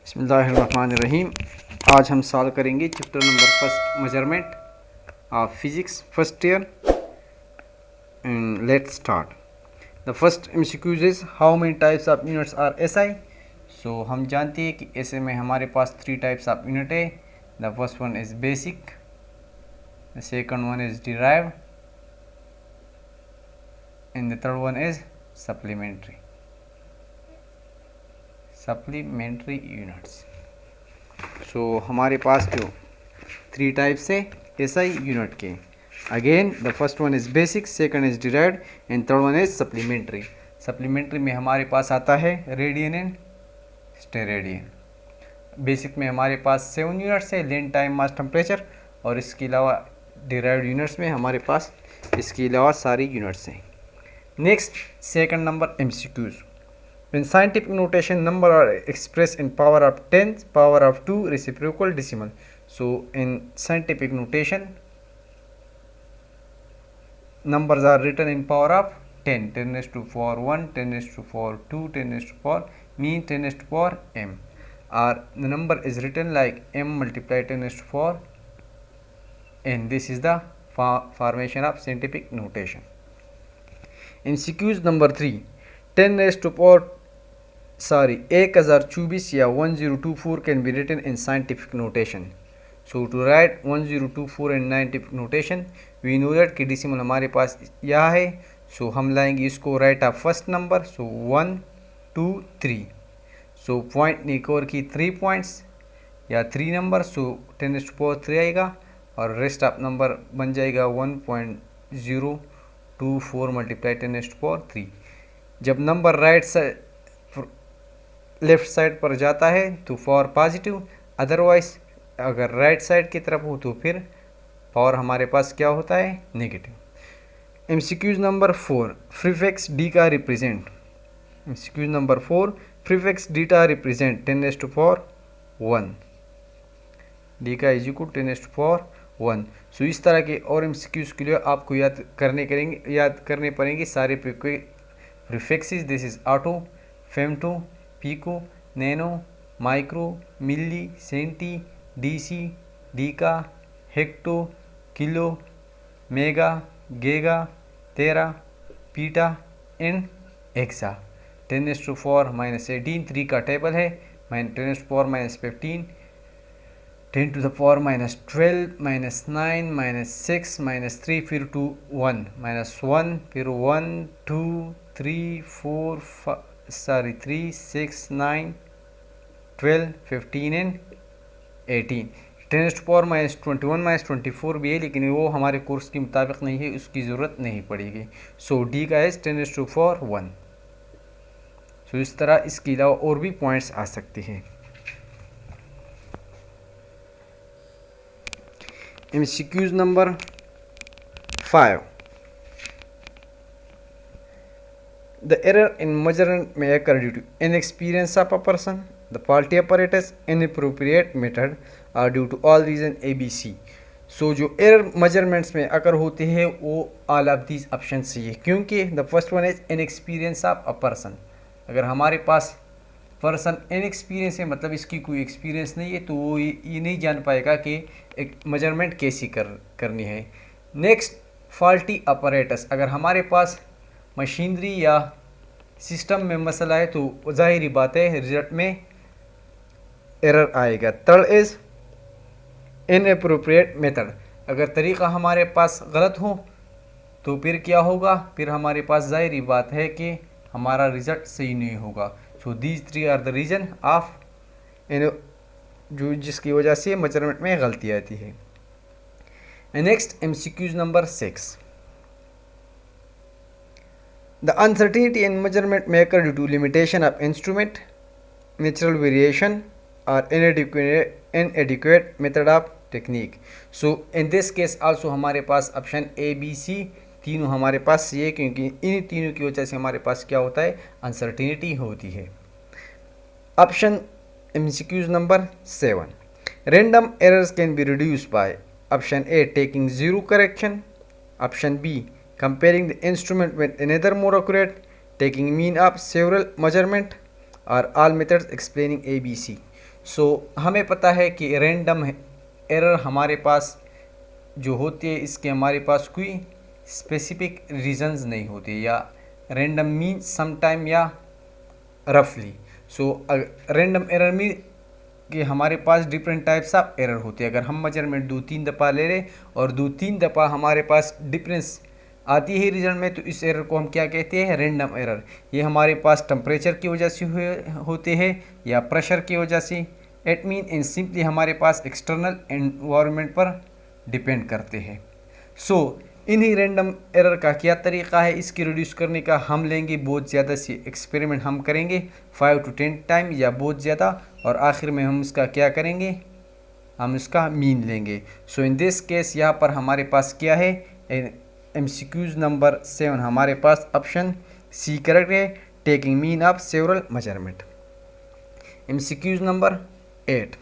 बिस्मिल्लाहिर्रहमानिर्रहीम। आज हम सॉल्व करेंगे chapter number first measurement of physics first year. Let's start. The first MCQs is how many types of units are SI. So हम जानते हैं कि एसआई में हमारे पास 3 टाइप्स ऑफ यूनिट है। The first one is basic, the second one is derived and the third one is supplementary units. So हमारे पास जो 3 टाइप्स है एसआई यूनिट के। Again the first one is basic, second is derived and third one is supplementary. Supplementary में हमारे पास आता है radian and steradian. Basic में हमारे पास 7 यूनिट्स है, लेंथ टाइम मास टेम्परेचर, और इसके अलावा डिराइव्ड यूनिट्स में हमारे पास इसके अलावा सारी यूनिट्स हैं। Next second number MCQs. In scientific notation, number are expressed in power of 10, power of 2, reciprocal, decimal. So in scientific notation, numbers are written in power of 10, 10 raised to power 1, 10 raised to power 2, 10 raised to power mean 10 raised to power m. Or the number is written like m multiplied 10 raised to power n. This is the formation of scientific notation. MCQs number 3. 10 raised to power 1024 या 1024 can be written in scientific notation. So to write 1024 in scientific notation, we know that कि decimal हमारे पास यह है. So हम लाएंगे इसको right of first number. So 1 2 3. So point निकोर की 3 points या 3 number. So 10 raised to power 3 आएगा और rest of नंबर बन जाएगा 1.024 multiply 10 raised to power 3. जब number right side left side पर जाता है तो पावर पॉजिटिव, अदरवाइज अगर राइट साइड की तरफ हो तो फिर पावर हमारे पास क्या होता है, negative. MCQs number 4 prefix deca represent. MCQs number 4 prefix deca represent 10 raised to power 1, deca is equal 10 raised to power 1। So इस तरह के और एमसीक्यूज के लिए आपको याद करने पड़ेंगे सारे prefixes. This is atto, femto, pico, nano, micro, milli, centi, deci, deca, hecto, kilo, mega, giga, tera, peta and exa. 10 raised to power -18 3 का टेबल है, 10 raised to power -15, 10 to the power -12, -9, -6, -3, फिर 2 1 -1, फिर 1 2 3 4 3 6 9 12 15 एंड 18। 10 raised to power -21 -24 भी है, लेकिन वो हमारे course के मुताबिक नहीं है, उसकी ज़रूरत नहीं पड़ेगी। सो डी का है 10 raised to power 1। सो इस तरह इसके अलावा और भी पॉइंट्स आ सकते हैं। MCQs number 5. The error in measurement may occur due to inexperience of a person, the faulty apparatus, inappropriate method, or due to all reason ABC. So जो error measurements में अकर होते हैं वो all of these options से है, क्योंकि the first one is inexperience of a person। अगर हमारे पास पर्सन इनएक्सपीरियंस है, मतलब इसकी कोई एक्सपीरियंस नहीं है, तो वो ये नहीं जान पाएगा कि एक मेजरमेंट कैसी करनी है। नेक्स्ट फॉल्टी अपरेटस, अगर हमारे पास मशीनरी या सिस्टम में मसला है तो ज़ाहिरी बात है रिजल्ट में एरर आएगा। थर्ड इज़ इनएप्रोप्रिएट मेथड, अगर तरीक़ा हमारे पास गलत हो तो फिर क्या होगा, फिर हमारे पास ज़ाहिरी बात है कि हमारा रिज़ल्ट सही नहीं होगा। So these 3 are the reason of जो जिसकी वजह से मेजरमेंट में गलती आती है। Next MCQs number 6। The uncertainty in measurement may occur due to limitation of instrument, natural variation, or inadequate method of technique. So in this case also हमारे पास ऑप्शन A B C तीनों हमारे पास सी है, क्योंकि इन तीनों की वजह से हमारे पास क्या होता है, अनसर्टेनिटी होती है। Option MCQs number 7। Random errors can be reduced by option A taking 0 correction, option B comparing the instrument with another more accurate, taking mean of several measurement, or all methods explaining ABC. हमें पता है कि random error हमारे पास जो होती है इसके हमारे पास कोई स्पेसिफिक रीजंस नहीं होती, या रैंडम मीन समटाइम या रफली। रैंडम एरर मीन कि हमारे पास डिफरेंट टाइप्स ऑफ एरर होते हैं। अगर हम मेजरमेंट 2-3 दफ़ा ले रहे और 2-3 दफ़ा हमारे पास डिफरेंस आती है रिजल्ट में, तो इस एरर को हम क्या कहते हैं? Random error. ये हमारे पास टेम्परेचर की वजह से होते हैं या प्रेशर की वजह से। इट मीन इन सिंपली हमारे पास एक्सटर्नल एनवायरनमेंट पर डिपेंड करते हैं। इन्हीं रैंडम एरर का क्या तरीका है इसकी रिड्यूस करने का? हम लेंगे बहुत ज़्यादा सी एक्सपेरिमेंट हम करेंगे 5 to 10 टाइम या बहुत ज़्यादा, और आखिर में हम इसका क्या करेंगे? हम इसका मीन लेंगे। इन दिस केस यहाँ पर हमारे पास क्या है? MCQs नंबर 7 हमारे पास ऑप्शन सी करेक्ट है, taking mean of several measurement. MCQs number 8,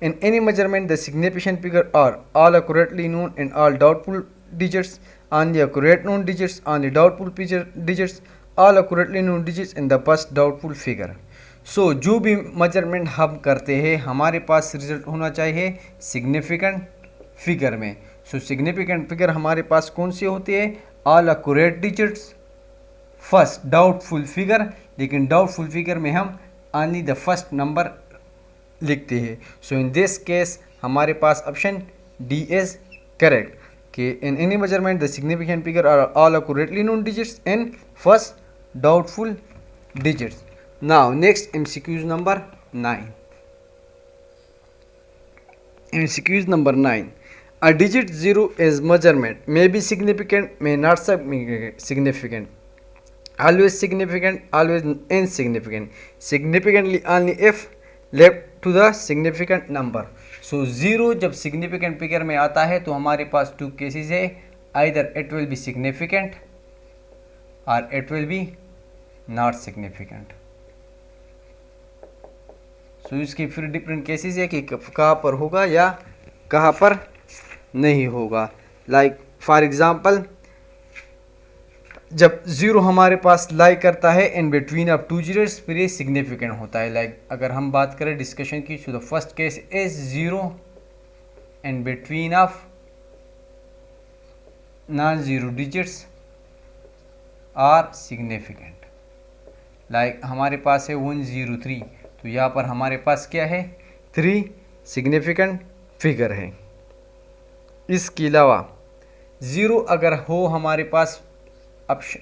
in any measurement the significant figure are all accurately known and all doubtful digits, only accurate known digits, only doubtful digits, all accurately known digits in the first doubtful figure। जो भी measurement हम करते हैं हमारे पास result होना चाहिए significant figure में। Significant figure हमारे पास कौन सी होती है? All accurate digits, first doubtful figure, लेकिन डाउटफुल फिगर में हम ओनली द फर्स्ट नंबर लिखते हैं। इन दिस केस हमारे पास ऑप्शन डी इज करेक्ट कि in any measurement the significant figure are all accurately known digits in first doubtful digits. Now next MCQs number 9। MCQs number 9, a digit 0 is measurement may be significant, may not significant, always significant, always insignificant, significantly only if left to the significant number। 0 जब significant figure में आता है तो हमारे पास 2 cases है, either it will be significant or it will be not significant। इसके फिर different cases है कि कहाँ पर होगा या कहाँ पर नहीं होगा। लाइक फॉर एग्जांपल जब 0 हमारे पास लाई करता है इन बिटवीन ऑफ 2 जीरोस, फिर ये सिग्निफिकेंट होता है। लाइक अगर हम बात करें डिस्कशन की, the first case is 0 in between of non zero digits are significant. Like हमारे पास है 103, तो यहाँ पर हमारे पास क्या है? 3 सिग्निफिकेंट फिगर है। इसके अलावा 0 अगर हो हमारे पास ऑप्शन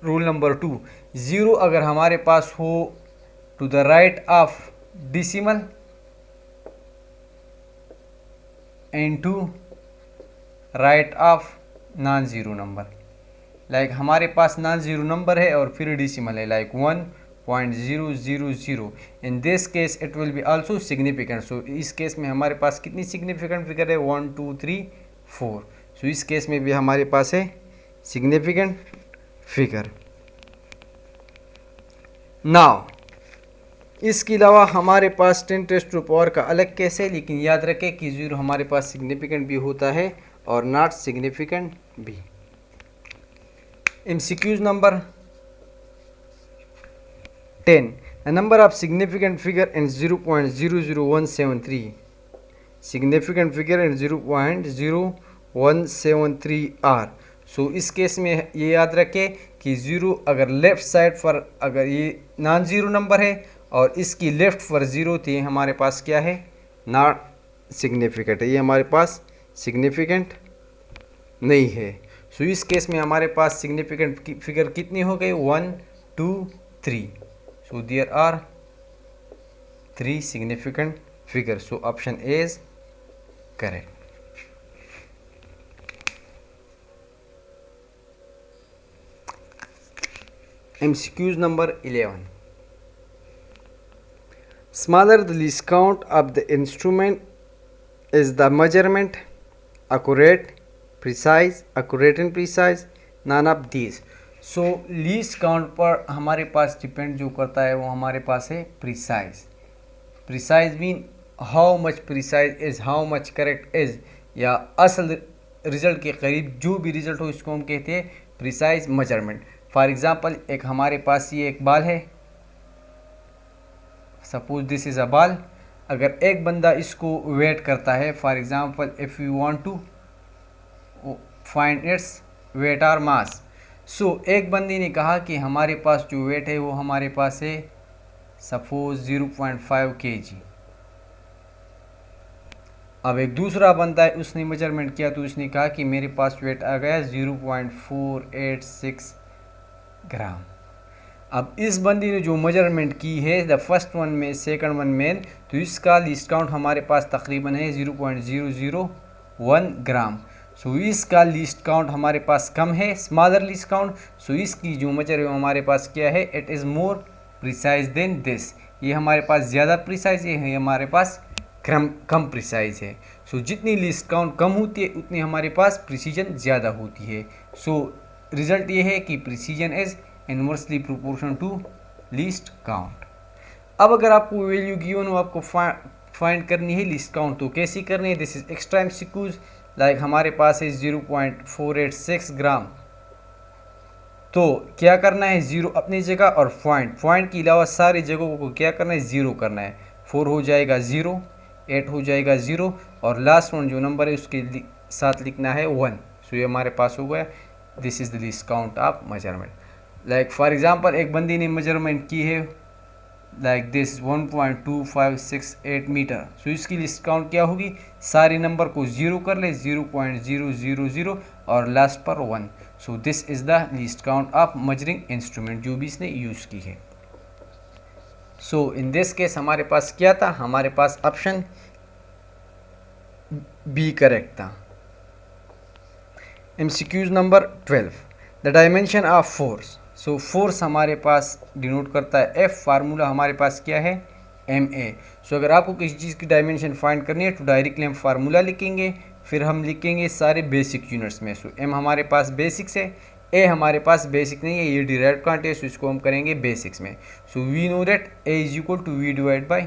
रूल नंबर 2, 0 अगर हमारे पास हो to the right of decimal and to right of non zero number. Like हमारे पास नॉन जीरो नंबर है और फिर डिसिमल है, like 1.000। In this case it will be also significant. इस केस में हमारे पास कितनी सिग्निफिकेंट फिगर है? 1 2 3 4। इस केस में भी हमारे पास है सिग्निफिकेंट फिगर। नाउ इसके अलावा हमारे पास 10 टू द पावर का अलग केस है, लेकिन याद रखें कि 0 हमारे पास सिग्निफिकेंट भी होता है और नॉट सिग्निफिकेंट भी। MCQs number 10, a number of significant figure in 0.00173, significant figure in 0.0173 are। इस केस में ये याद रखें कि 0 अगर लेफ़्ट साइड पर अगर ये नॉन ज़ीरो नंबर है और इसकी लेफ़्ट पर 0 थी, हमारे पास क्या है? नॉट सिग्निफिकेंट है, ये हमारे पास सिग्निफिकेंट नहीं है। इस केस में हमारे पास सिग्निफिकेंट फिगर कितनी हो गई? 1 2 3। There are 3 significant figures। Option A is correct। MCQs number 11, smaller the least count of the instrument is the measurement accurate, precise, accurate and precise, none of these। Least count पर हमारे पास depend जो करता है वो हमारे पास है precise. Precise mean how much precise is, how much correct is, या असल रिजल्ट के करीब जो भी रिजल्ट हो इसको हम कहते हैं प्रिसाइज मेजरमेंट। फॉर एग्जांपल एक हमारे पास ये एक बाल है suppose this is a ball, अगर एक बंदा इसको वेट करता है, for example if you want to find its weight और मास, सो एक बंदी ने कहा कि हमारे पास जो वेट है वो हमारे पास है सपोज 0.5 kg। अब एक दूसरा बंदा है, उसने मेजरमेंट किया तो उसने कहा कि मेरे पास वेट आ गया 0.486 ग्राम। अब इस बंदी ने जो मेजरमेंट की है द फर्स्ट वन में सेकंड वन में, तो इसका लीस्ट काउंट हमारे पास तकरीबन है 0.001 ग्राम। सो इसका लीस्ट काउंट हमारे पास कम है, स्मॉलर लीस्ट काउंट। सो इसकी जो मेजर है हमारे पास क्या है, it is more precise than this. ये हमारे पास ज़्यादा प्रिसाइज है, ये हमारे पास कम प्रिसाइज है। सो जितनी लीस्ट काउंट कम होती है उतनी हमारे पास प्रिसीजन ज़्यादा होती है। सो रिजल्ट ये है कि precision is inversely proportion to least count. अब अगर आपको वैल्यू गिवन हो, आपको फाइंड करनी है लीस्ट काउंट, तो कैसी करनी है, this is extra MCQs. Like हमारे पास है 0.486 ग्राम, तो क्या करना है, 0 अपनी जगह और पॉइंट के अलावा सारी जगहों को क्या करना है, 0 करना है। 4 हो जाएगा 0, 8 हो जाएगा 0, और लास्ट वन जो नंबर है उसके साथ लिखना है 1। सो ये हमारे पास हो गया, this is the least count of measurement. Like for example एक बंदी ने मेजरमेंट की है लाइक दिस 1.2568 मीटर। सो इसकी लिस्ट काउंट क्या होगी, सारे नंबर को 0 कर ले, 0.000 और लास्ट पर 1। So this is the list count of measuring instrument जो भी इसने यूज़ की है। सो इन दिस केस हमारे पास क्या था, हमारे पास ऑप्शन बी करेक्ट था। MCQs number 12, the dimension of force. So force हमारे पास डिनोट करता है एफ, फार्मूला हमारे पास क्या है, एम ए। सो अगर आपको किसी चीज़ की डायमेंशन फाइंड करनी है तो डायरेक्टली हम फार्मूला लिखेंगे, फिर हम लिखेंगे सारे बेसिक यूनिट्स में। सो एम हमारे पास बेसिक्स है, ए हमारे पास बेसिक नहीं है, ये डिराइव्ड क्वांटिटी है, सो इसको हम करेंगे बेसिक्स में। So we know that a is equal to we divide by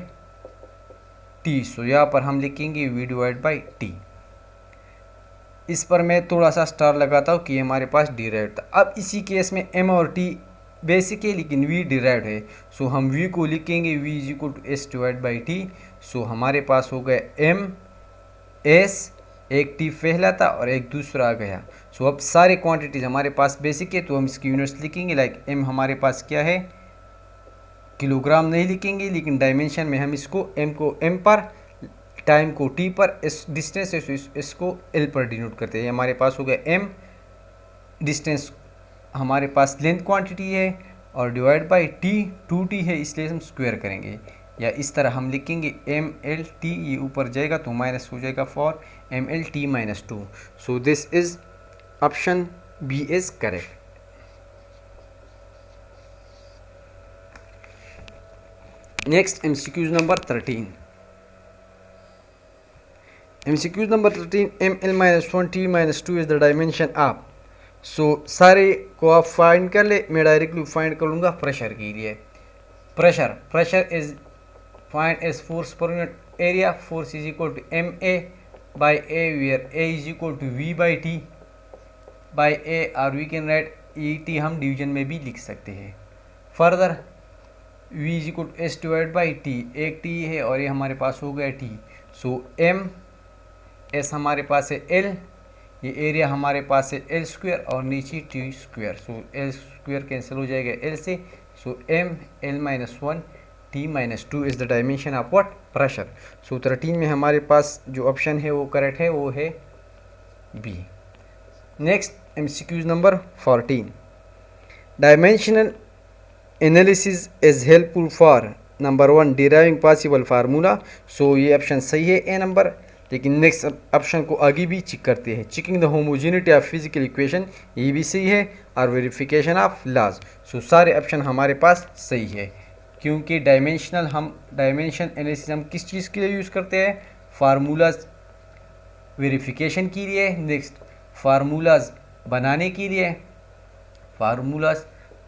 T. So यहाँ पर हम लिखेंगे वी डिवाइड बाई टी। इस पर मैं थोड़ा सा स्टार लगाता हूँ कि हमारे पास डिराइव्ड था। अब इसी केस में एम और टी बेसिक है लेकिन वी डिराइव्ड है, सो हम वी को लिखेंगे v is equal to S divide by T. So हमारे पास हो गया एम एस, एक टी पहला था और एक दूसरा आ गया। सो अब सारे क्वांटिटीज हमारे पास बेसिक है तो हम इसकी यूनिट्स लिखेंगे। लाइक एम हमारे पास क्या है, किलोग्राम नहीं लिखेंगे लेकिन डायमेंशन में हम इसको एम को एम पर, टाइम को टी पर, इस डिस्टेंस है इसको एल पर डिनोट करते हैं। हमारे पास हो गया एम, डिस्टेंस हमारे पास लेंथ क्वांटिटी है, और डिवाइड बाई टी 2t है इसलिए हम स्क्वायर करेंगे, या इस तरह हम लिखेंगे एम एल टी, ये ऊपर जाएगा तो माइनस हो जाएगा for M L T minus 2। So this is option B is correct. Next MCQs number 13। MCQs number 13, M L minus 1 minus 2 is the dimension of. So सारे को आप फाइंड कर ले, मैं डायरेक्टली फाइंड कर लूँगा प्रेशर के लिए। Pressure is find as force per unit area, force is equal to M A by A, where A is equal to V by T by A, और we can write E T हम division में भी लिख सकते हैं। Further v is equal to S divide by t, एक T है और ये हमारे पास हो गया टी। सो एम एस हमारे पास है एल, ये एरिया हमारे पास है एल स्क्वायर और नीचे T square. So L square cancel हो जाएगा एल से। So M L minus 1 T minus 2 is the dimension of what, pressure. So 13 में हमारे पास जो ऑप्शन है वो करेक्ट है, वो है B. Next MCQs number 14, dimensional analysis is helpful for number 1 deriving possible formula. So ये ऑप्शन सही है ए नंबर, लेकिन नेक्स्ट ऑप्शन को आगे भी चेक करते हैं। Checking the homogeneity of physical equation, ये भी सही है, और वेरिफिकेशन ऑफ लॉज। सो सारे ऑप्शन हमारे पास सही है, क्योंकि डायमेंशन एनालिसिस हम किस चीज़ के लिए यूज़ करते हैं, फार्मूलाज वेरिफिकेशन के लिए, नेक्स्ट फार्मूलाज बनाने के लिए, फार्मूलाज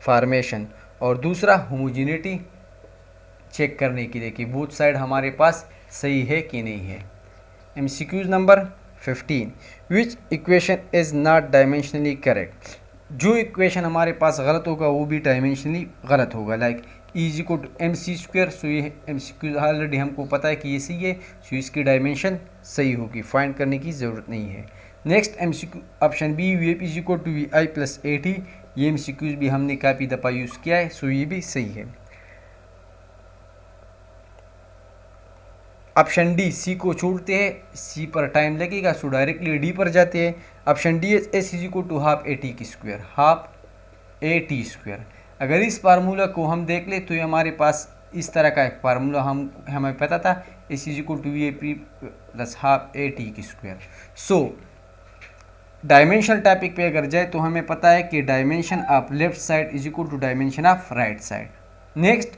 फॉर्मेशन, और दूसरा होमोजेनिटी चेक करने के लिए कि बोथ साइड हमारे पास सही है कि नहीं है। MCQs number 15, which equation is not dimensionally correct. जो इक्वेशन हमारे पास गलत होगा वो भी डायमेंशनली गलत होगा। Like is equal to M C square. So ये एम सी क्यू ऑलरेडी हमको पता है कि ये सही है, सो इसकी डायमेंशन सही होगी, फाइंड करने की ज़रूरत नहीं है। Next M C Q option B, V F is equal to V I plus A T. ये एम सी क्यूज भी हमने काफ़ी दफ़ा यूज़ किया है, सो ये भी सही है। ऑप्शन डी, सी को छोड़ते हैं, सी पर टाइम लगेगा, सो डायरेक्टली डी पर जाते हैं। ऑप्शन डी है S is equal to half A T की square, half A T square. अगर इस फार्मूला को हम देख ले तो ये हमारे पास इस तरह का एक फार्मूला हमें पता था, S is equal to V A P plus half A T की स्क्वायर। सो डायमेंशनल टॉपिक पे अगर जाए तो हमें पता है कि dimension of left side is equal to dimension of right side. Next,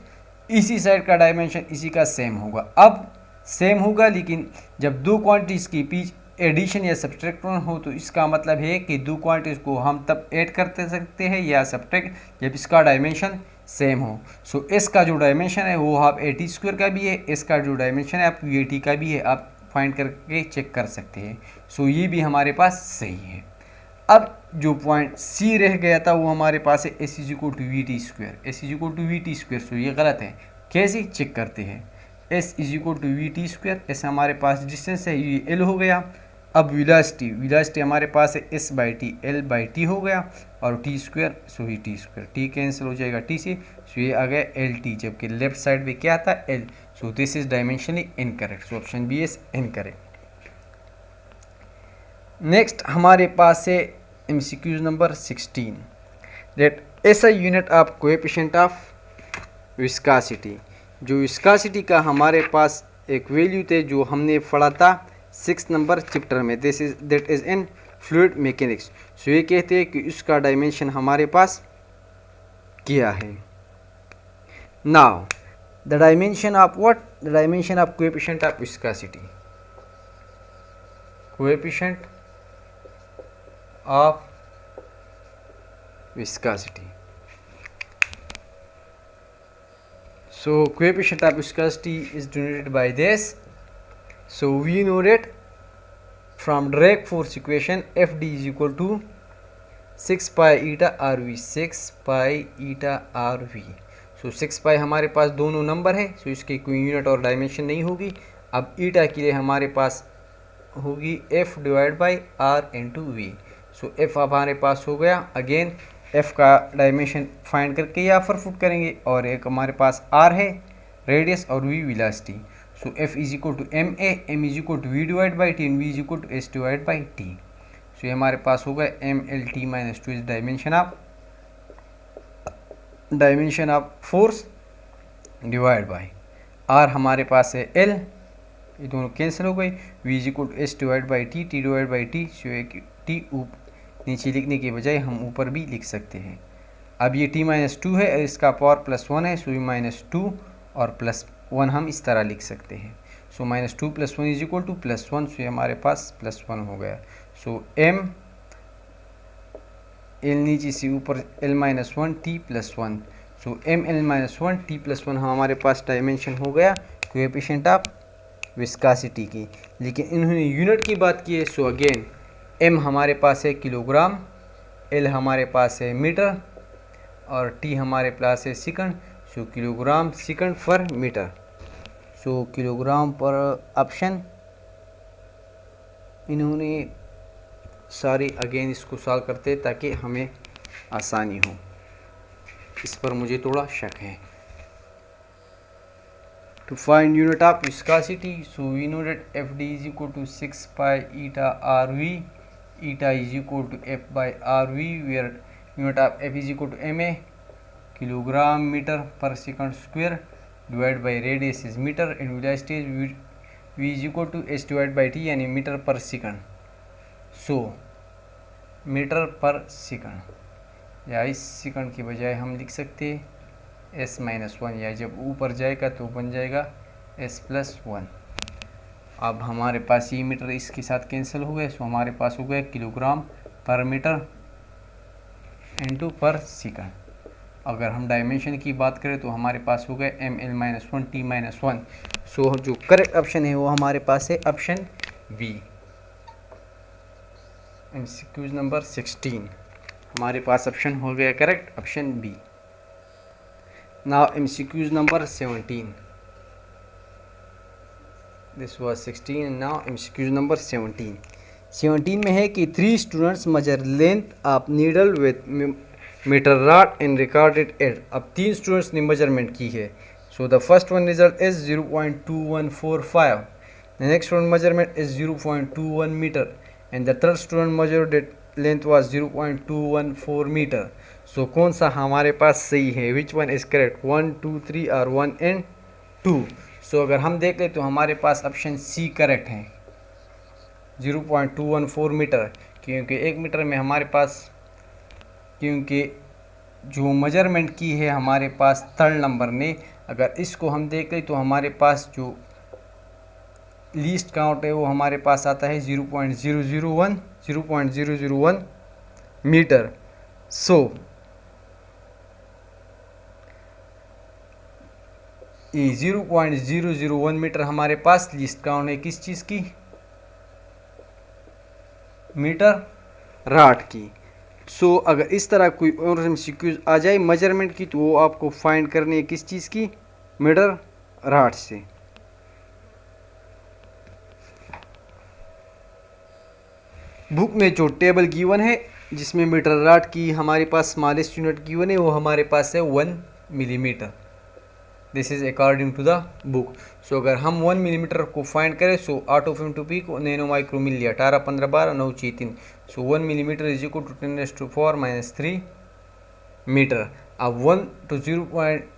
इसी साइड का डायमेंशन इसी का सेम होगा। अब सेम होगा, लेकिन जब दो क्वांटिटीज़ के बीच एडिशन या सब्सट्रैक्शन हो तो इसका मतलब है कि दो क्वांटिटीज़ को हम तब ऐड करते सकते हैं या सब्ट्रैक्ट जब इसका डायमेंशन सेम हो। सो एस का जो डायमेंशन है वो हाफ ए टी स्क्वायर का भी है, एस का जो डायमेंशन है आप वी ए टी का भी है, आप फाइंड करके चेक कर सकते हैं। सो ये भी हमारे पास सही है। अब जो पॉइंट सी रह गया था वो हमारे पास है S is equal to V T square, S is equal to V T square. So ये गलत है, कैसे चेक करते हैं। S is equal to V T square, S हमारे पास डिस्टेंस है, ये एल हो गया। अब वेलोसिटी हमारे पास है S by T, L by T हो गया, और टी स्क्वायर, सो ही टी स्क्वायर, टी कैंसिल हो जाएगा टी से, सो ये आ गया एल टी, जबकि लेफ्ट साइड पे क्या था L. So this is dimensionally incorrect, so option B is incorrect. Next हमारे पास है MCQ नंबर 16, दैट ऐसा unit of coefficient of viscosity. जो विस्कोसिटी का हमारे पास एक वैल्यू थे जो हमने पढ़ा था 6 नंबर चैप्टर में, that is in fluid mechanics. So ये कहते हैं कि इसका डायमेंशन हमारे पास क्या है। Now the dimension of what, the dimension of coefficient of viscosity, coefficient of viscosity. So coefficient of viscosity is denoted by this. So we know that from drag force equation FD is equal to 6 pi eta RV, 6 pi eta RV. So 6 pi हमारे पास दोनों number है, so इसकी कोई unit और dimension नहीं होगी। अब ईटा के लिए हमारे पास होगी F divide by R into V। So F हमारे पास हो गया। अगेन एफ का डायमेंशन फाइंड करके या फर फुट करेंगे, और एक हमारे पास आर है रेडियस और V velocity. So F is equal to M A, M is equal to we divide by T, and V is equal to S divide by T. So ये हमारे पास हो गया M L T minus two is dimension of force divide by R हमारे पास है L, ये दोनों कैंसिल हो गई। V is equal to S divide by T, T divide by T. So एक टी नीचे लिखने के बजाय हम ऊपर भी लिख सकते हैं। अब ये t माइनस टू है, इसका पावर प्लस वन है, सो ये माइनस टू और प्लस वन हम इस तरह लिख सकते हैं। So minus two plus one is equal to plus one, so ये हमारे पास प्लस वन हो गया। सो एम एल नीचे से ऊपर L minus one T plus one, so M L minus one T plus one हमारे पास डायमेंशन हो गया कोएफिशिएंट ऑफ विस्कोसिटी की। लेकिन इन्होंने यूनिट की बात की है, सो अगेन एम हमारे पास है किलोग्राम, एल हमारे पास है मीटर, और टी हमारे पास है सेकंड। सो किलोग्राम सेकंड पर मीटर, सो किलोग्राम पर ऑप्शन इन्होंने सारी। अगेन इसको सॉल्व करते ताकि हमें आसानी हो, इस पर मुझे थोड़ा शक है। To find unit of viscosity, so we know that Fd is equal to 6 pi eta RV, eta is equal to F by RV, where unit of F is equal to ma, kilogram meter per second square, divided by radius is meter, and velocity is v is equal to s divided by t, यानी metre पर second. सो metre पर second, या इस second के बजाय हम लिख सकते हैं एस माइनस वन, या जब ऊपर जाएगा तो बन जाएगा एस प्लस वन। अब हमारे पास ये मीटर इसके साथ कैंसिल हो गए, सो हमारे पास हो गया किलोग्राम पर मीटर इनटू पर सेकंड। अगर हम डायमेंशन की बात करें तो हमारे पास हो गया M L minus one T minus one. So जो करेक्ट ऑप्शन है वो हमारे पास है ऑप्शन बी। MCQ नंबर 16 हमारे पास ऑप्शन हो गया correct option B. Now MCQs number 17. This was 16 and now MCQs number 17. 17 में है कि 3 students measure length of needle with metre rod and recorded it. अब 3 स्टूडेंट्स ने मेजरमेंट की है. So the first one result is 0.2145. The next one measurement is 0.21 metre and the third student measured it length was 0.214 metre. So कौन सा हमारे पास सही है? Which one is correct? 1, 2, 3 और 1 एंड 2. सो अगर हम देख ले तो हमारे पास ऑप्शन सी करेक्ट है, 0.214 मीटर, क्योंकि 1 मीटर में हमारे पास, क्योंकि जो मेजरमेंट की है हमारे पास थर्ड नंबर ने, अगर इसको हम देख ले तो हमारे पास जो लीस्ट काउंट है वो हमारे पास आता है 0.001 मीटर. सो ये 0.001 मीटर हमारे पास लीस्ट काउंट है किस चीज़ की? मीटर रॉड की. सो अगर इस तरह कोई और MCQs आ जाए मेजरमेंट की तो वो आपको फाइंड करनी है किस चीज़ की? मीटर रॉड से. बुक में जो टेबल गिवन है जिसमें मीटर रॉड की हमारे पास स्मॉलेस्ट यूनिट गिवन है वो हमारे पास है 1 millimetre. This is according to the book. So अगर हम 1 मिलीमीटर को फाइंड करें सो 8 ऑफ into p को नैनो माइक्रो मिल लिया, 18, 15, 12, 9, 6, 3. So 1 millimetre is equal to 10⁻⁻³ metre. अब 1 to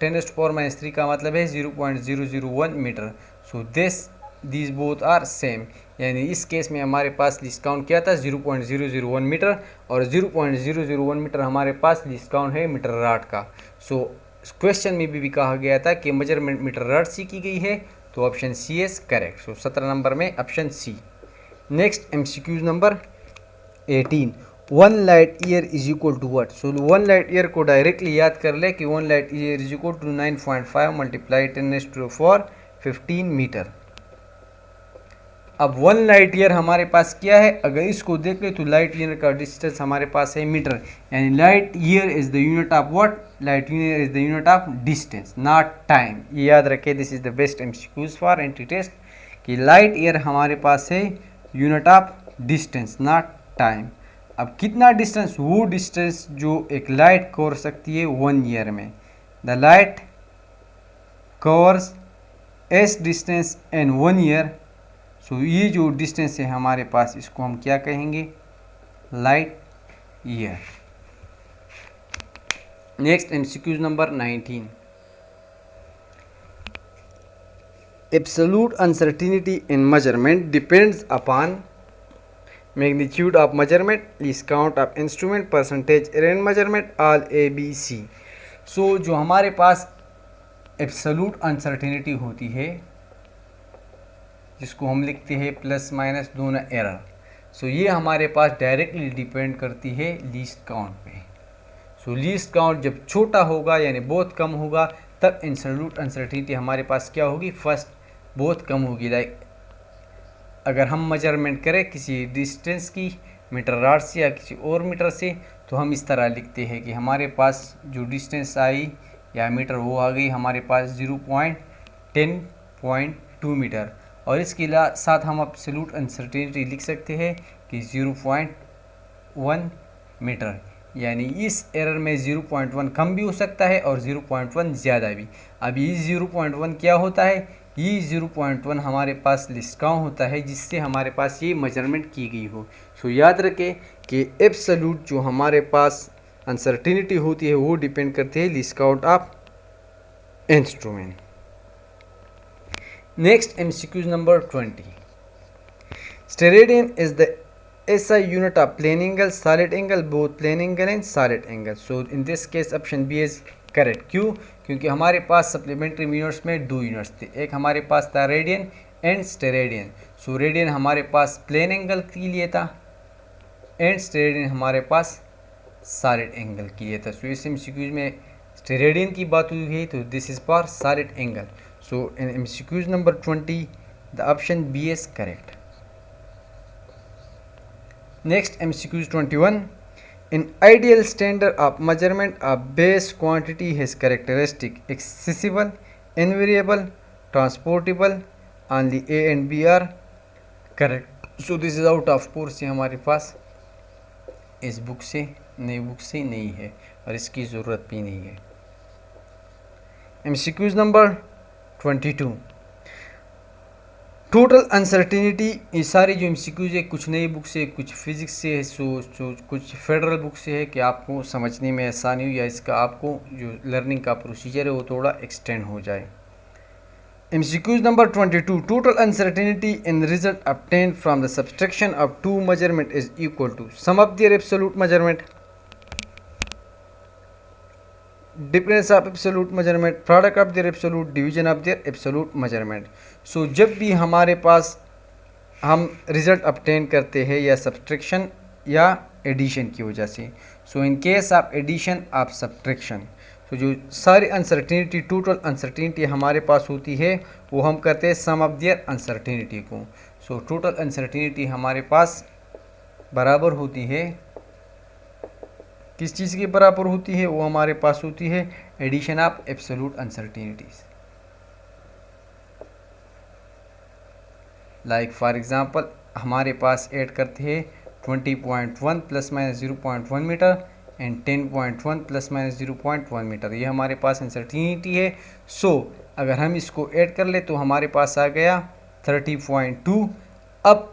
10⁻⁻³ का मतलब है 0.001 metre. So these both are same, यानी इस केस में हमारे पास लीस्ट काउंट क्या था? 0.001 मीटर, और 0.001 मीटर हमारे पास लीस्ट काउंट है मीटर रॉड का. सो क्वेश्चन में भी कहा गया था कि मेजरमेंट मीटर रॉड से की गई है, तो option C is correct. So 17 number में option C. Next MCQs number 18. 1 light year is equal to what? So 1 light year को डायरेक्टली याद कर ले कि 1 light year is equal to 9.5 multiply 10⁻⁴ metre. अब 1 लाइट ईयर हमारे पास क्या है? अगर इसको देख ले तो लाइट ईयर का डिस्टेंस हमारे पास है मीटर, यानी light year is the unit of what? Light year is the unit of distance, not time. ये याद रखे, this is the best MCQs for entry test कि लाइट ईयर हमारे पास है unit of distance, not time. अब कितना distance? वो डिस्टेंस जो एक लाइट कवर सकती है 1 ईयर में. The light covers as distance in 1 year. So ये जो डिस्टेंस है हमारे पास इसको हम क्या कहेंगे? Light year. Next MCQs number 19. Absolute uncertainty in measurement depends upon magnitude of measurement, least count of instrument, percentage error in measurement, all ABC. सो जो हमारे पास एब्सोल्यूट अनसर्टिनिटी होती है जिसको हम लिखते हैं प्लस माइनस दोनों एरर, सो ये हमारे पास डायरेक्टली डिपेंड करती है लीस्ट काउंट पे. सो लीस्ट काउंट जब छोटा होगा यानी बहुत कम होगा तब एब्सोल्यूट अनसर्टिनिटी हमारे पास क्या होगी? फर्स्ट बहुत कम होगी. लाइक अगर हम मेजरमेंट करें किसी डिस्टेंस की मीटर रॉड से या किसी और मीटर से तो हम इस तरह लिखते हैं कि हमारे पास जो डिस्टेंस आई या मीटर वो आ गई हमारे पास 0.10.2 मीटर, और इसके साथ हम एब्सोल्यूट अनसर्टिनिटी लिख सकते हैं कि 0.1 मीटर, यानी इस एरर में 0.1 कम भी हो सकता है और 0.1 ज़्यादा भी. अब ये 0.1 क्या होता है? ये 0.1 हमारे पास लिस्ट काउंट होता है जिससे हमारे पास ये मेजरमेंट की गई हो. सो याद रखें कि एब्सोल्यूट जो हमारे पास अनसर्टिनिटी होती है वो डिपेंड करती है list count of instrument. Next MCQs number 20. Steradian is the SI unit of plane angle, solid angle, both plane angle and solid angle. So in this case option B is correct. क्यों? क्योंकि हमारे पास supplementary units में 2 units थे, एक हमारे पास था radian and steradian. So radian हमारे पास plane angle के लिए था एंड स्टेरेडियन हमारे पास सॉलिड एंगल के लिए था. सो इस MCQs में स्टेरेडियन की बात हुई है तो this is for solid angle. So in MCQs number 20, the option B is correct. Next MCQs 21. In ideal standard of measurement, a base quantity has characteristic accessible, invariable, transportable, only A and B are correct. So this is out of course ये हमारे पास इस book से नई book से नहीं है और इसकी ज़रूरत भी नहीं है। MCQs number 22, total uncertainty. ये सारी जो MCQs है कुछ नई बुक से, कुछ फिजिक्स से है, सो कुछ फेडरल बुक से है कि आपको समझने में आसानी हो या इसका आपको जो लर्निंग का प्रोसीजर है वो थोड़ा एक्सटेंड हो जाए। MCQs number 22, total uncertainty in the result obtained from the subtraction of two measurement is equal to sum of their absolute measurement, difference of absolute measurement, product of their absolute, division of their absolute measurement। So जब भी हमारे पास हम result obtain करते हैं या subtraction या addition की वजह से, so in case of addition of subtraction, तो जो सारी अनसर्टिनिटी टोटल अनसर्टिनिटी हमारे पास होती है वो हम करते हैं सम ऑफ देयर अनसर्टिनिटी को। सो टोटल अनसर्टिनिटी हमारे पास बराबर होती है, किस चीज़ के बराबर होती है? वो हमारे पास होती है addition of absolute uncertainties. Like for example हमारे पास ऐड करते हैं 20.1 plus minus 0.1 metre and 10.1 plus minus 0.1 metre, ये हमारे पास अनसर्टिनिटी है। सो अगर हम इसको ऐड कर ले तो हमारे पास आ गया 30.2। अब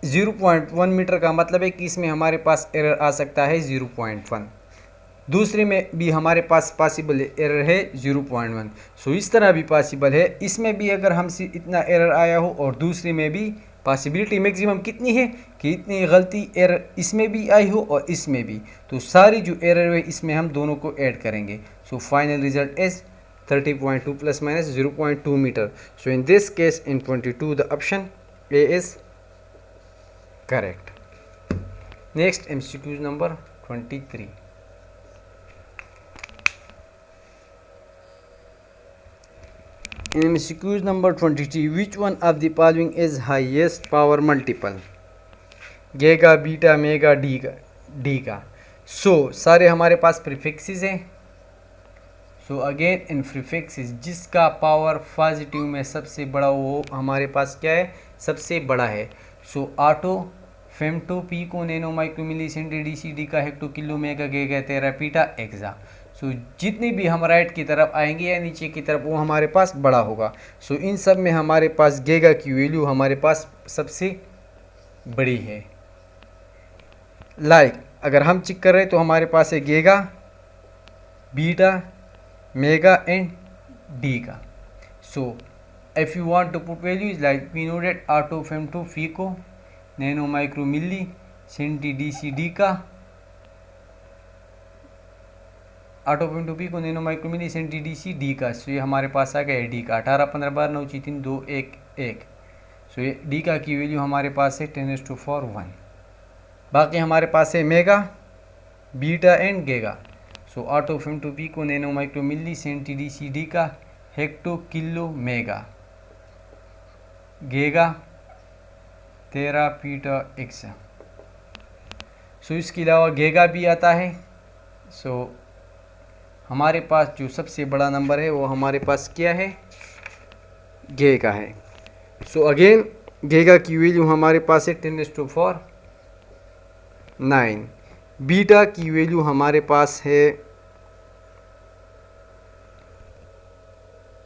0.1 मीटर का मतलब है कि इसमें हमारे पास एरर आ सकता है 0.1, दूसरे में भी हमारे पास पॉसिबल एरर है 0.1। सो इस तरह भी पॉसिबल है, इसमें भी अगर हमसे इतना एरर आया हो और दूसरे में भी पॉसिबिलिटी मैक्सिमम कितनी है कि इतनी गलती एरर इसमें भी आई हो और इसमें भी, तो सारी जो एरर है इसमें हम दोनों को ऐड करेंगे। So final result is 30.2 plus minus 0.2 metre. So in this case in 22 the option A is correct. Next MCQ number 23, in MCQs number 23, which one of the following is highest power multiple? Giga, beta, mega, D का। सो सारे हमारे पास prefixes हैं। So again in prefixes जिसका power positive में सबसे बड़ा वो हमारे पास क्या है? सबसे बड़ा है। So atto, femto, pico, nano, micro, milli, centi, DCD का, hecto, kilo, mega, giga, tera, peta, exa. सो जितने भी हम राइट की तरफ आएंगे या नीचे की तरफ वो हमारे पास बड़ा होगा। सो इन सब में हमारे पास गीगा की वैल्यू हमारे पास सबसे बड़ी है। लाइक अगर हम चेक कर रहे हैं तो हमारे पास है giga, beta, mega and D का। So if you want to put values like we know that atto, femto, pico, nano, micro, milli, centi, DCD का, atto, femto, pico, nano, micro, milli, centi, DCD का। सो ये हमारे पास आ गया D का 18, 15, 12, 9, 3, 2, 1, 1। सो ये D का की वैल्यू हमारे पास है 10⁻⁴ 1। बाकी हमारे पास है mega, beta and giga. So atto, femto, pico, nano, micro, milli, centi, DCD का, hecto, kilo, mega, giga, tera, peta, exa. सो इसके अलावा गीगा भी आता है। सो हमारे पास जो सबसे बड़ा नंबर है वो हमारे पास क्या है? गीगा है। सो अगेन गीगा की वैल्यू हमारे पास है 10⁻⁴ 9। बीटा की वैल्यू हमारे पास है,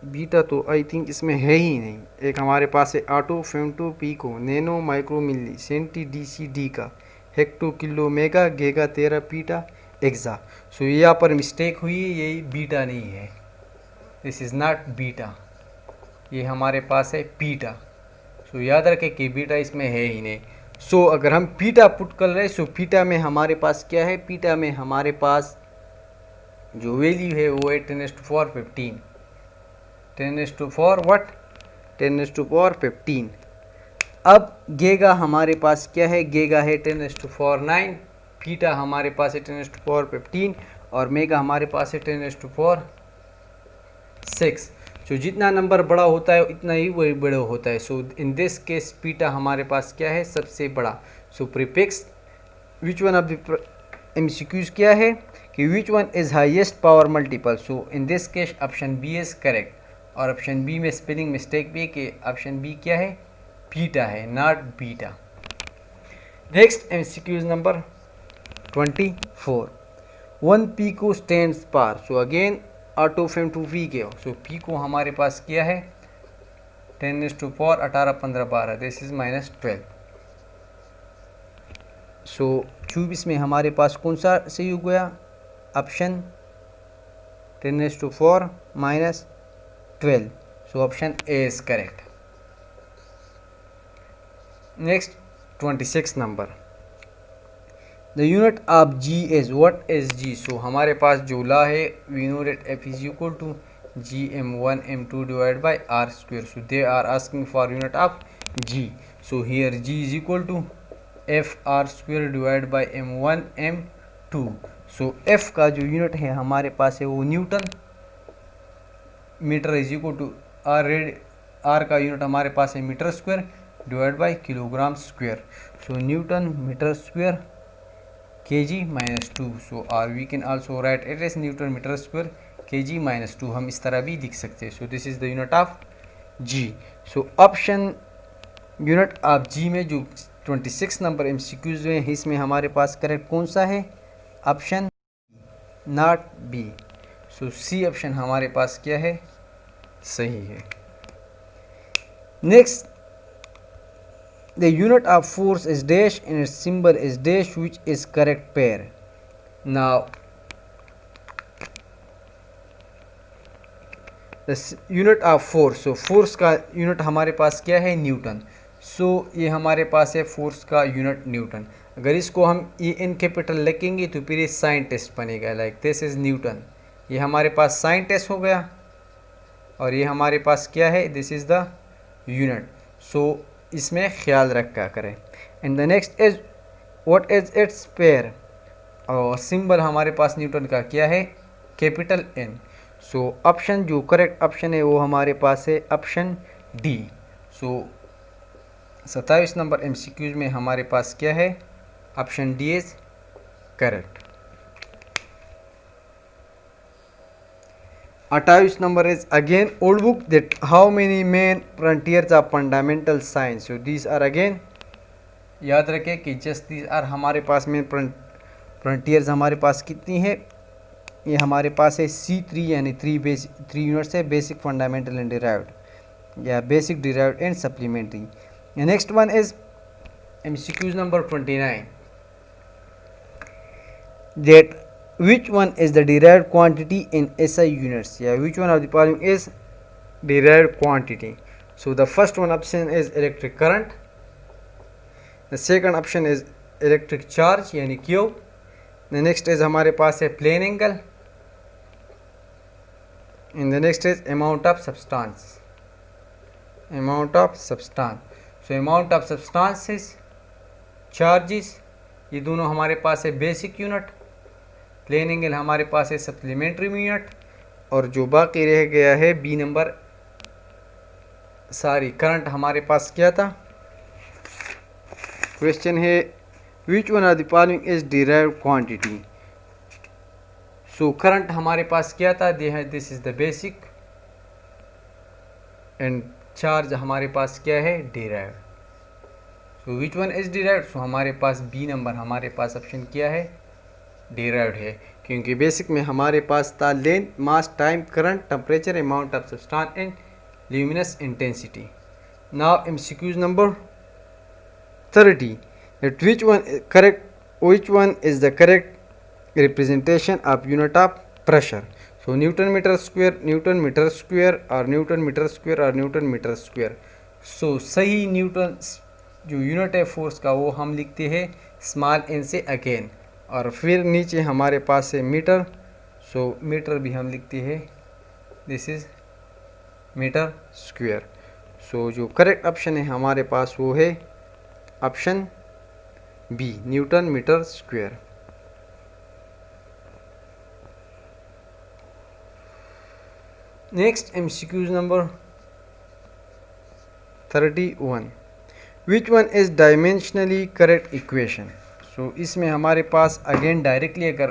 बीटा तो आई थिंक इसमें है ही नहीं। एक हमारे पास है atto, femto, pico, nano, micro, milli, centi, DCD का, hecto, kilo, mega, giga, tera, peta, exa. सो यहाँ पर मिस्टेक हुई है, ये बीटा नहीं है, दिस इज़ नॉट बीटा, ये हमारे पास है पीटा। सो याद रखें कि बीटा इसमें है ही नहीं। सो अगर हम पीटा पुट कर रहे हैं, सो पीटा में हमारे पास क्या है? पीटा में हमारे पास जो वैल्यू है वो है 10⁻⁴ 15। 10⁻⁴ व्हाट? 10⁻⁴ 15। अब गीगा हमारे पास क्या है? गीगा है 10⁻⁴ 9, पीटा हमारे पास है 10⁻⁴ 15 और मेगा हमारे पास है 10⁻⁴ 6। सो जितना नंबर बड़ा होता है इतना ही वही बड़ा होता है। सो इन दिस केस पीटा हमारे पास क्या है? सबसे बड़ा। So prefix which one of the MCQs क्या है कि which one is highest power multiple, so in this case option B is correct. और ऑप्शन बी में स्पेलिंग मिस्टेक भी है कि ऑप्शन बी क्या है, बीटा है, not beta. Next MCQs number 24, 1 pico stands for, so again atto frame to P K, so pico हमारे पास क्या है 10⁴, 18, 15, 12, दिस इज -12। सो 24 में हमारे पास कौन सा सही हो गया, option 10⁴ -12, so option A is correct. Next 26 number, the unit of G is, what is G, so हमारे पास जो ला है we know that F is equal to gm1 m2 divided by r square, so they are asking for unit of g, so here g is equal to f r square divided by m1 m2, so f का जो unit है हमारे पास है वो newton metre is equal to r का unit हमारे पास है metre square divide by kilogram square, so newton metre square kg -2, so are we can also write it is newton metre square kg -2, हम इस तरह भी लिख सकते हैं। So this is the unit of g, सो ऑप्शन यूनिट ऑफ g में जो 26 नंबर MCQs हैं इसमें हमारे पास करेक्ट कौन सा है, option not B, so C option हमारे पास क्या है, सही है। Next, the unit of force is dash and its symbol is dash, which is correct pair. Now unit of force, so force का यूनिट हमारे पास क्या है, न्यूटन, सो ये हमारे पास है फोर्स का यूनिट न्यूटन। अगर इसको हम ए एन कैपिटल लिखेंगे तो फिर ये साइन टेस्ट बनेगा, लाइक दिस इज न्यूटन, ये हमारे पास साइन टेस्ट हो गया और ये हमारे पास क्या है, दिस इज़ द यूनिट, सो इसमें ख्याल रखा करें। And the next is what is it's pair, और सिंबल हमारे पास न्यूटन का क्या है, कैपिटल एन, सो ऑप्शन जो करेक्ट ऑप्शन है वो हमारे पास है ऑप्शन डी। सो 27 नंबर MCQs में हमारे पास क्या है, option D is correct. 28 number is again old book that how many main frontiers of fundamental science, so these are again, याद रखें कि जस्ट दीज आर हमारे पास मेन फ्रंटियर्स हमारे पास कितनी है, ये हमारे पास है C3 यानी 3 यूनिट्स है, बेसिक फंडामेंटल एंड डिराइव्ड या basic derived and supplementary. Next one is MCQs number 29, that which one is the derived quantity in SI units, या which one of the following is derived quantity, so the first one option is electric current, the second option is electric charge यानी Q, the next is हमारे पास है plane angle, and the next is amount of substance, so amount of substances, charges, ये दोनों हमारे पास है basic unit, plane angle हमारे पास है सप्लीमेंट्री यूनिट, और जो बाकी रह गया है बी नंबर, सारी करंट हमारे पास क्या था। क्वेश्चन है which one of the following is derived quantity, so current हमारे पास क्या था, this is the basic, and charge हमारे पास क्या है, derived, so which one is derived, so हमारे पास बी नंबर हमारे पास ऑप्शन क्या है, डिराइव्ड है, क्योंकि बेसिक में हमारे पास था length, mass, time, current, temperature, amount of substance and luminous intensity. Now MCQs number 30, that which one is the correct representation of unit of pressure, so Newton meter square, Newton meter square, or Newton meter square, or Newton meter square, so सही Newton जो unit है force का वो हम लिखते हैं small n से again, और फिर नीचे हमारे पास है मीटर, सो मीटर भी हम लिखते हैं this is metre square, so जो करेक्ट ऑप्शन है हमारे पास वो है option B, newton metre square. Next MCQs number 31, which one is dimensionally correct equation, सो इसमें हमारे पास अगेन डायरेक्टली अगर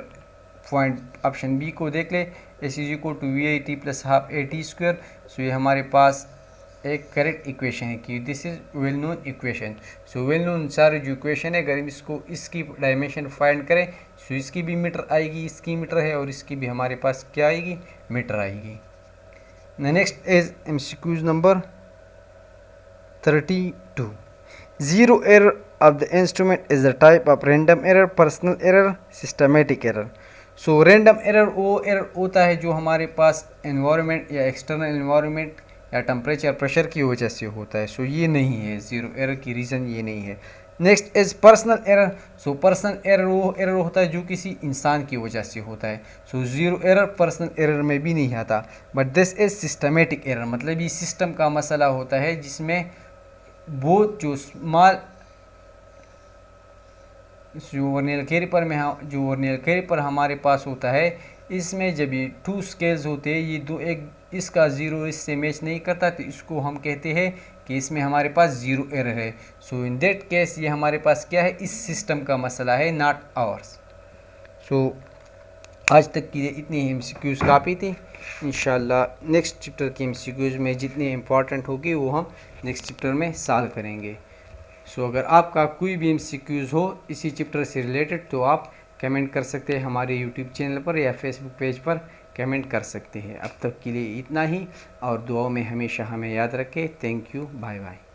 पॉइंट ऑप्शन बी को देख ले, S is equal to V I T plus half A T square. So ये हमारे पास एक करेक्ट इक्वेशन है कि this is well known equation. So well known सारे जो इक्वेशन है, अगर इसको इसकी डायमेंशन फाइंड करें सो इसकी भी मीटर आएगी, इसकी मीटर है, और इसकी भी हमारे पास क्या आएगी, मीटर आएगी। Next is MCQs number 32। Zero error of the instrument is the type of random error, personal error, systematic error। So random error वो एरर होता है जो हमारे पास एनवायरनमेंट या एक्सटर्नल एनवायरनमेंट या टेम्परेचर प्रेशर की वजह से होता है। सो ये नहीं है, ज़ीरो एरर की रीज़न ये नहीं है। Next is personal error. So personal error वो एरर होता है जो किसी इंसान की वजह से होता है। So zero error personal error में भी नहीं आता। But this is systematic error, मतलब ये सिस्टम का मसला होता है जिसमें वो जो स्मॉल जो वर्नियर कैलिपर में जो वर्नियर कैलिपर हमारे पास होता है, इसमें जब ये टू स्केल्स होते हैं, ये दो एक इसका ज़ीरो इससे मैच नहीं करता, तो इसको हम कहते हैं कि इसमें हमारे पास ज़ीरो एरर है। सो इन दैट केस ये हमारे पास क्या है, इस सिस्टम का मसला है, नॉट आवर्स। सो आज तक की इतनी MCQs काफ़ी थी। इंशाल्लाह नेक्स्ट चैप्टर की MCQs में जितनी इम्पॉर्टेंट होगी वो हम नेक्स्ट चैप्टर में सॉल्व करेंगे। सो अगर आपका कोई भी MCQs हो इसी चैप्टर से रिलेटेड तो आप कमेंट कर सकते हैं, हमारे YouTube चैनल पर या फेसबुक पेज पर कमेंट कर सकते हैं। अब तक के लिए इतना ही, और दुआओं में हमेशा हमें याद रखें। Thank you, bye bye.